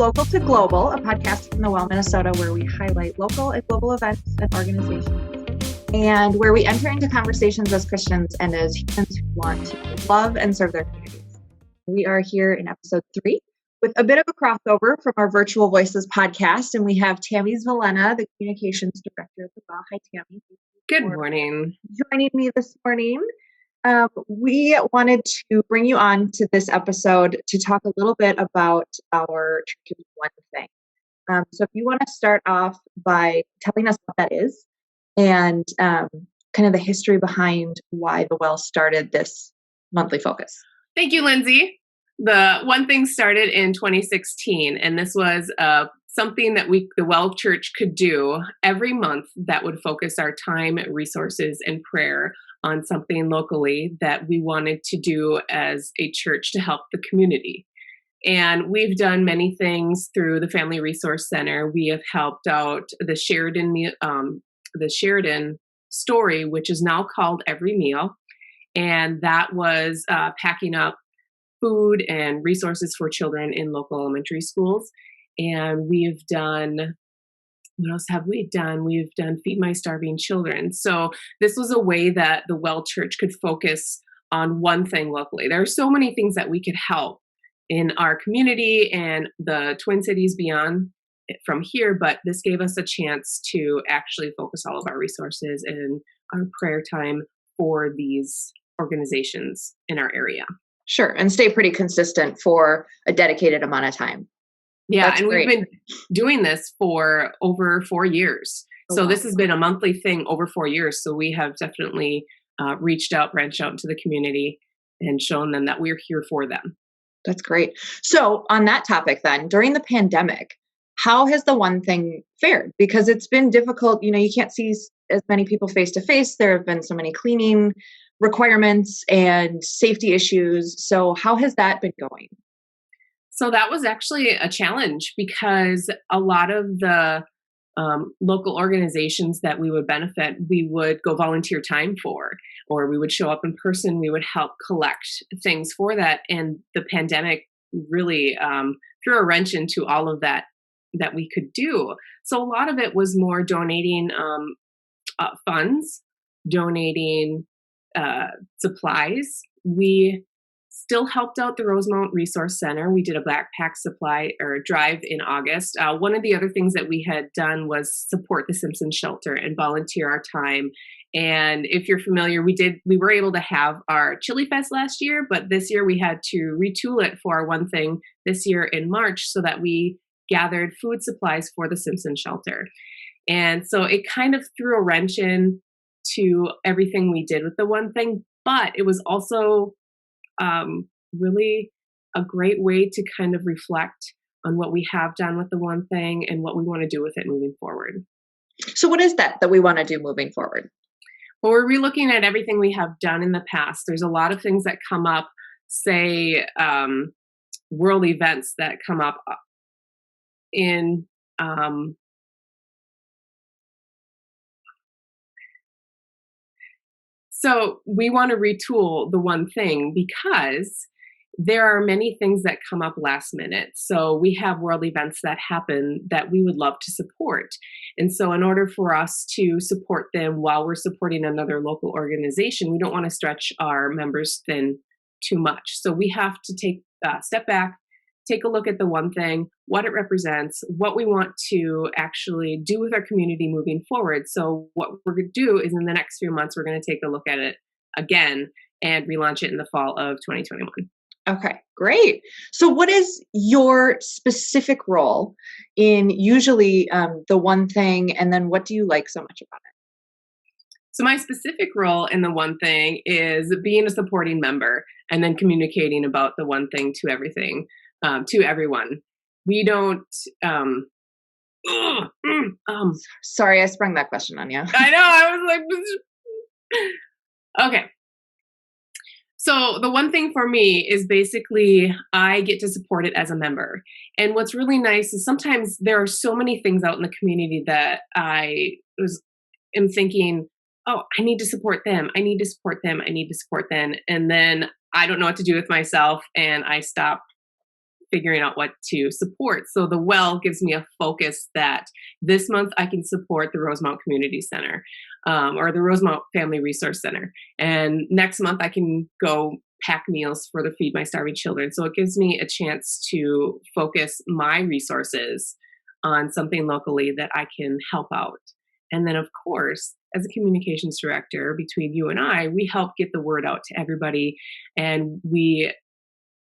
Local to Global, a podcast from the Well, Minnesota, where we highlight local and global events and organizations, and where we enter into conversations as Christians and as humans who want to love and serve their communities. We are here in episode 3 with a bit of a crossover from our Virtual Voices podcast, and we have Tami Z, the communications director at the Well. Hi, Tami. Good morning. Joining me this morning. We wanted to bring you on to this episode to talk a little bit about our church's One Thing. So if you want to start off by telling us what that is and kind of the history behind why the Well started this monthly focus. Thank you, Lindsey. The One Thing started in 2016, and this was something that the Well Church could do every month that would focus our time, resources, and prayer on something locally that we wanted to do as a church to help the community. And we've done many things through the Family Resource Center. We have helped out the Sheridan Story, which is now called Every Meal. And that was packing up food and resources for children in local elementary schools. And we've done, what else have we done? We've done Feed My Starving Children. So this was a way that the Well Church could focus on one thing locally. There are so many things that we could help in our community and the Twin Cities beyond from here, but this gave us a chance to actually focus all of our resources and our prayer time for these organizations in our area. Sure, and stay pretty consistent for a dedicated amount of time. Yeah, That's and great. We've been doing this for over 4 years. Oh, so wow. This has been a monthly thing over 4 years. So we have definitely branched out into the community and shown them that we're here for them. That's great. So on that topic then, during the pandemic, how has the One Thing fared? Because it's been difficult. You can't see as many people face to face. There have been so many cleaning requirements and safety issues. So how has that been going? So that was actually a challenge because a lot of the local organizations that we would benefit, we would go volunteer time for, or we would show up in person. We would help collect things for that. And the pandemic really threw a wrench into all of that we could do. So a lot of it was more donating funds, donating supplies. We still helped out the Rosemount Resource Center. We did a backpack supply or drive in August. One of the other things that we had done was support the Simpson Shelter and volunteer our time. And if you're familiar, we were able to have our Chili Fest last year, but this year we had to retool it for our One Thing this year in March so that we gathered food supplies for the Simpson Shelter. And so it kind of threw a wrench in to everything we did with the One Thing, but it was also really a great way to kind of reflect on what we have done with the One Thing and what we want to do with it moving forward. So what is that we want to do moving forward? Well, we're relooking at everything we have done in the past. There's a lot of things that come up, say, world events that come up in so we want to retool the One Thing because there are many things that come up last minute. So we have world events that happen that we would love to support. And so in order for us to support them while we're supporting another local organization, we don't want to stretch our members thin too much. So we have to take a step back, take a look at the One Thing, what it represents, what we want to actually do with our community moving forward. So what we're going to do is in the next few months, we're going to take a look at it again and relaunch it in the fall of 2021. Okay, great. So what is your specific role in usually the One Thing, and then what do you like so much about it? So my specific role in the One Thing is being a supporting member and then communicating about the One Thing to everyone. We don't. Sorry, I sprung that question on you. I know. I was like, okay. So the One Thing for me is basically I get to support it as a member. And what's really nice is sometimes there are so many things out in the community that I am thinking, oh, I need to support them. I need to support them. I need to support them. And then I don't know what to do with myself and I stop figuring out what to support. So the well gives me a focus that this month I can support the Rosemount Community Center or the Rosemount Family Resource Center. And next month I can go pack meals for the Feed My Starving Children. So it gives me a chance to focus my resources on something locally that I can help out. And then, of course, as a communications director, between you and I, we help get the word out to everybody, and we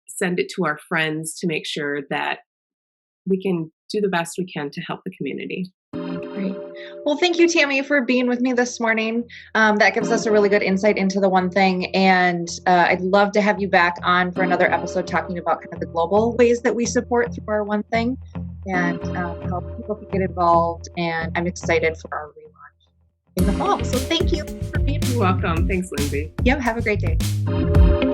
send it to our friends to make sure that we can do the best we can to help the community. Great. Well, thank you, Tami, for being with me this morning. That gives us a really good insight into the One Thing. And I'd love to have you back on for another episode talking about kind of the global ways that we support through our One Thing and how people can get involved. And I'm excited for our relaunch in the fall. So thank you for being here. You're welcome. Thanks, Lindsey. Yep. Have a great day.